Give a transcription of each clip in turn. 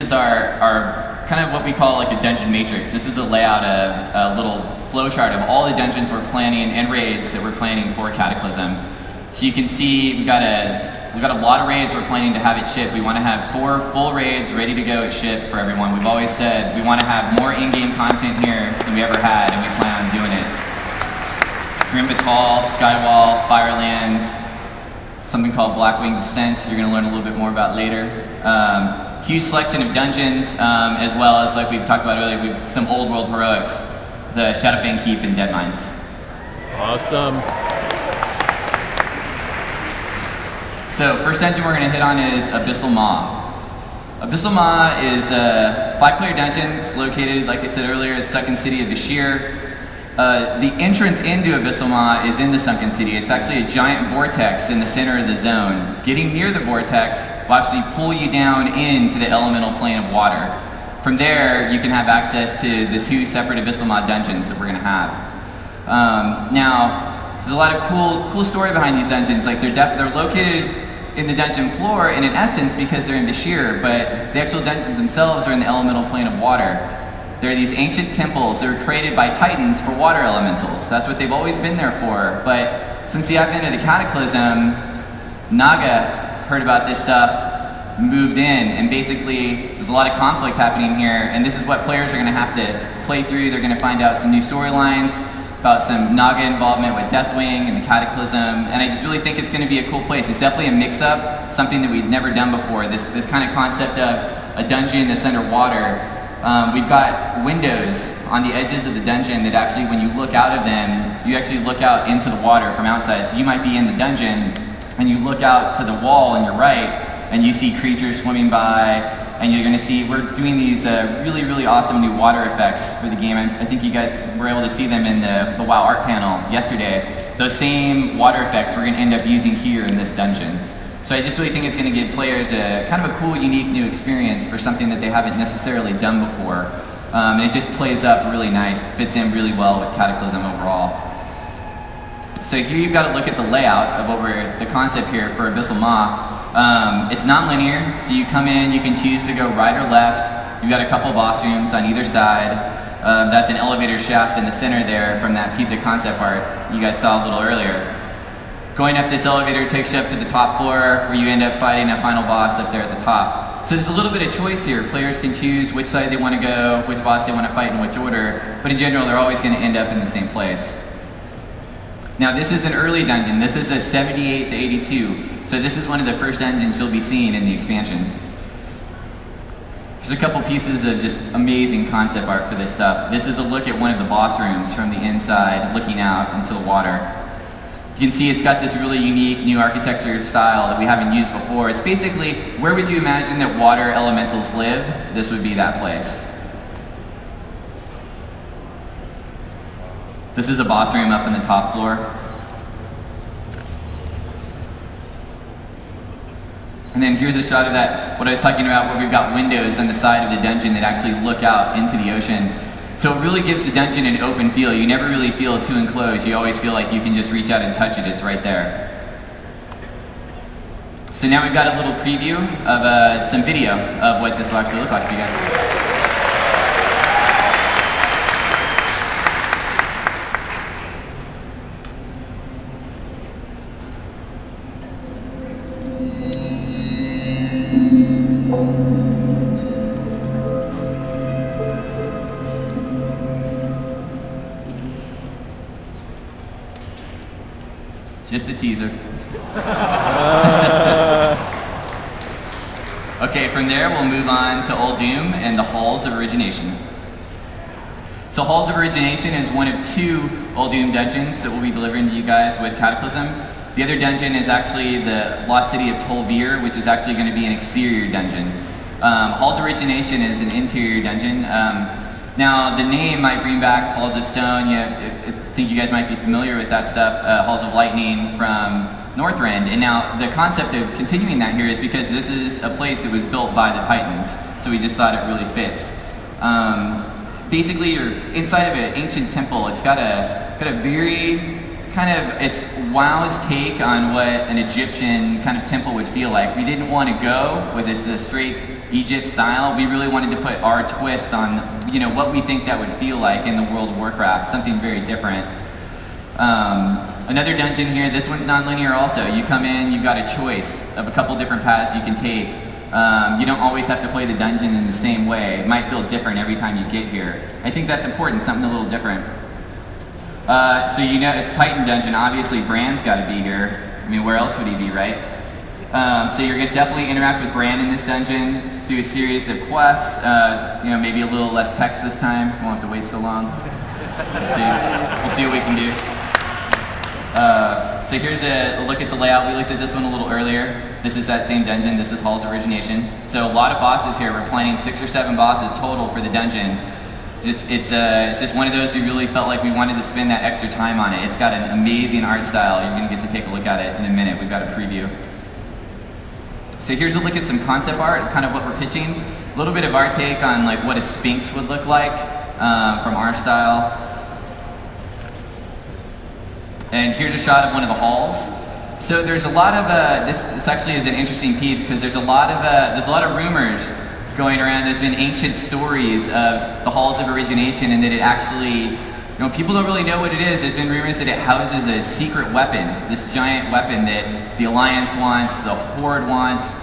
is our kind of what we call like a dungeon matrix. This is a layout of a little flowchart of all the dungeons we're planning and raids that we're planning for Cataclysm. So you can see we've got a lot of raids we're planning to have at ship. We want to have 4 full raids ready to go at ship for everyone. We've always said we want to have more in-game content here than we ever had, and we plan on doing it. Grim Batal, Skywall, Firelands, something called Blackwing Descent, you're going to learn a little bit more about later. Huge selection of dungeons, as well as, like we've talked about earlier, we've some old world heroics, the Shadowfang Keep and Dead Mines. Awesome. So, first dungeon we're going to hit on is Abyssal Maw. Abyssal Maw is a 5-player dungeon. It's located, like I said earlier, in the sunken city of Ashir. The entrance into Abyssal Maw is in the sunken city. It's actually a giant vortex in the center of the zone. Getting near the vortex will actually pull you down into the elemental plane of water. From there, you can have access to the 2 separate Abyssal Maw dungeons that we're going to have. Now, there's a lot of cool story behind these dungeons. Like they're located in the dungeon floor, and in essence, because they're in Bashir, but the actual dungeons themselves are in the elemental plane of water. There are these ancient temples that were created by titans for water elementals. That's what they've always been there for. But since the advent of the Cataclysm, Naga heard about this stuff, moved in, and basically there's a lot of conflict happening here, and this is what players are going to have to play through. They're going to find out some new storylines about some Naga involvement with Deathwing and the Cataclysm, and I just really think it's going to be a cool place. It's definitely a mix-up, something that we've never done before, this kind of concept of a dungeon that's underwater. We've got windows on the edges of the dungeon that actually, when you look out of them, you actually look out into the water from outside. So you might be in the dungeon, and you look out to the wall on your right, and you see creatures swimming by, and you're going to see, we're doing these really, really awesome new water effects for the game. I think you guys were able to see them in the WoW art panel yesterday. Those same water effects we're going to end up using here in this dungeon. So I just really think it's going to give players a kind of a cool, unique new experience for something that they haven't necessarily done before. And it just plays up really nice, fits in really well with Cataclysm overall. So here you've got to look at the layout of the concept here for Abyssal Maw. It's non-linear, so you come in, you can choose to go right or left. You've got a couple boss rooms on either side. That's an elevator shaft in the center there from that piece of concept art you guys saw a little earlier. Going up this elevator takes you up to the top floor, where you end up fighting a final boss up there at the top. So there's a little bit of choice here. Players can choose which side they want to go, which boss they want to fight in which order, but in general they're always going to end up in the same place. Now this is an early dungeon. This is a 78 to 82, so this is one of the first dungeons you'll be seeing in the expansion. There's a couple pieces of just amazing concept art for this stuff. This is a look at one of the boss rooms from the inside, looking out into the water. You can see it's got this really unique new architecture style that we haven't used before. It's basically, where would you imagine that water elementals live? This would be that place. This is a boss room up on the top floor. And then here's a shot of that, what I was talking about, where we've got windows on the side of the dungeon that actually look out into the ocean. So it really gives the dungeon an open feel. You never really feel too enclosed. You always feel like you can just reach out and touch it. It's right there. So now we've got a little preview of some video of what this will actually look like for you guys. Just a teaser. Okay, from there we'll move on to Uldum and the Halls of Origination. So Halls of Origination is one of 2 Uldum dungeons that we'll be delivering to you guys with Cataclysm. The other dungeon is actually the Lost City of Tol'vir, which is actually going to be an exterior dungeon. Halls of Origination is an interior dungeon. Now, the name might bring back Halls of Stone. I think you guys might be familiar with that stuff, Halls of Lightning from Northrend. And now, the concept of continuing that here is because this is a place that was built by the Titans, so we just thought it really fits. Basically, you're inside of an ancient temple. It's got a very it's WoW's take on what an Egyptian kind of temple would feel like. We didn't want to go with this straight Egypt style. We really wanted to put our twist on, what we think that would feel like in the World of Warcraft, something very different. Another dungeon here, this one's non-linear also. You come in, you've got a choice of a couple different paths you can take. You don't always have to play the dungeon in the same way. It might feel different every time you get here. I think that's important, something a little different. So it's Titan Dungeon. Obviously, Bran's got to be here. I mean, where else would he be, right? So you're going to definitely interact with Bran in this dungeon through a series of quests. Maybe a little less text this time. We won't have to wait so long. We'll see what we can do. So here's a look at the layout. We looked at this one a little earlier. This is that same dungeon. This is Hall's Origination. So a lot of bosses here. We're planning 6 or 7 bosses total for the dungeon. It's just one of those we really felt like we wanted to spend that extra time on it. It's got an amazing art style. You're going to get to take a look at it in a minute. We've got a preview. So here's a look at some concept art, kind of what we're pitching. A little bit of our take on like what a Sphinx would look like from our style. And here's a shot of one of the halls. So there's a lot of this actually is an interesting piece because there's a lot of rumors going around. There's been ancient stories of the halls of origination, and that it actually, people don't really know what it is. There's been rumors that it houses a secret weapon, this giant weapon that the Alliance wants, the Horde wants,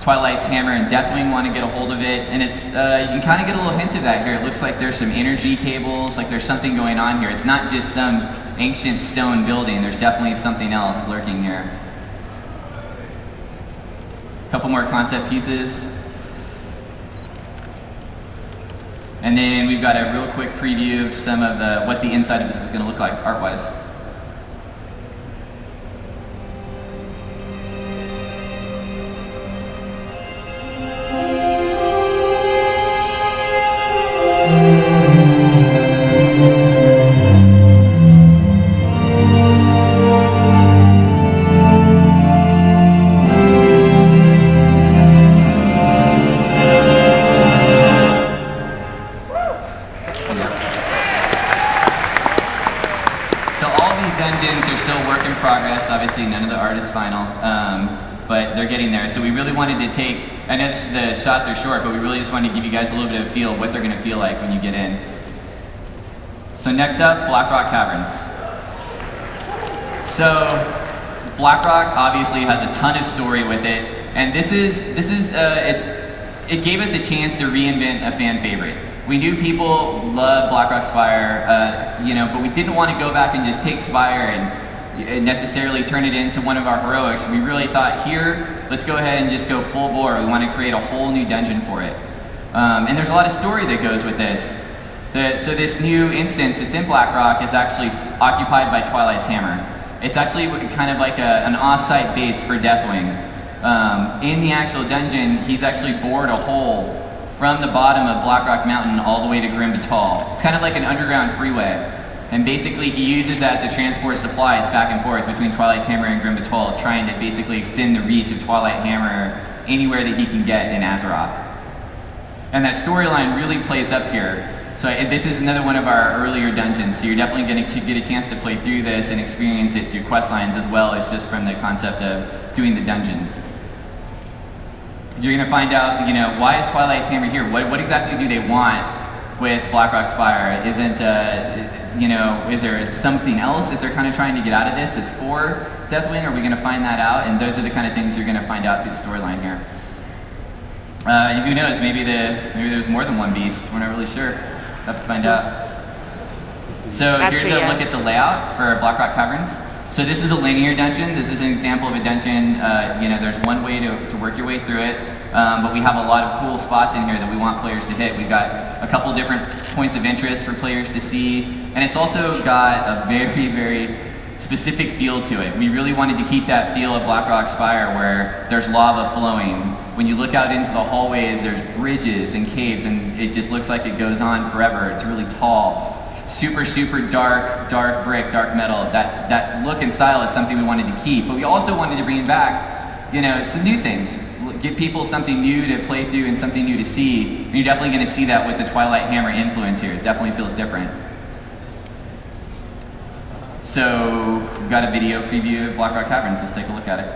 Twilight's Hammer and Deathwing want to get a hold of it, and it's you can kind of get a little hint of that here. It looks like there's some energy cables, like there's something going on here. It's not just some ancient stone building. There's definitely something else lurking here. A couple more concept pieces. And then we've got a real quick preview of some of what the inside of this is going to look like art-wise. Obviously, none of the art is final, but they're getting there. So we really wanted to take, I know the shots are short, but we really just wanted to give you guys a little bit of a feel of what they're going to feel like when you get in. So next up, Blackrock Caverns. So Blackrock obviously has a ton of story with it, and it gave us a chance to reinvent a fan favorite. We knew people love Blackrock Spire, but we didn't want to go back and just take Spire and necessarily turn it into one of our heroics. We really thought, here, let's go ahead and just go full bore. We want to create a whole new dungeon for it. And there's a lot of story that goes with this. So this new instance that's in Blackrock is actually occupied by Twilight's Hammer. It's actually kind of like an off-site base for Deathwing. In the actual dungeon, he's actually bored a hole from the bottom of Blackrock Mountain all the way to Grim Batal. It's kind of like an underground freeway. And basically he uses that to transport supplies back and forth between Twilight's Hammer and Grim Batal, trying to basically extend the reach of Twilight Hammer anywhere that he can get in Azeroth. And that storyline really plays up here. So this is another one of our earlier dungeons, so you're definitely going to get a chance to play through this and experience it through quest lines as well as just from the concept of doing the dungeon. You're going to find out, why is Twilight's Hammer here? What exactly do they want with Blackrock Spire? Is there something else that they're kind of trying to get out of this that's for Deathwing? Are we going to find that out? And those are the kind of things you're going to find out through the storyline here. Who knows? Maybe there's more than one beast. We're not really sure. We'll have to find out. So here's a look at the layout for Blackrock Caverns. So this is a linear dungeon. This is an example of a dungeon. There's one way to work your way through it. But we have a lot of cool spots in here that we want players to hit. We've got a couple different points of interest for players to see, and it's also got a very, very specific feel to it. We really wanted to keep that feel of Blackrock Spire where there's lava flowing. When you look out into the hallways, there's bridges and caves, and it just looks like it goes on forever. It's really tall. Super, super dark brick, dark metal. That look and style is something we wanted to keep, but we also wanted to bring back, some new things. Give people something new to play through and something new to see. And you're definitely going to see that with the Twilight Hammer influence here. It definitely feels different. So we've got a video preview of Blackrock Caverns. Let's take a look at it.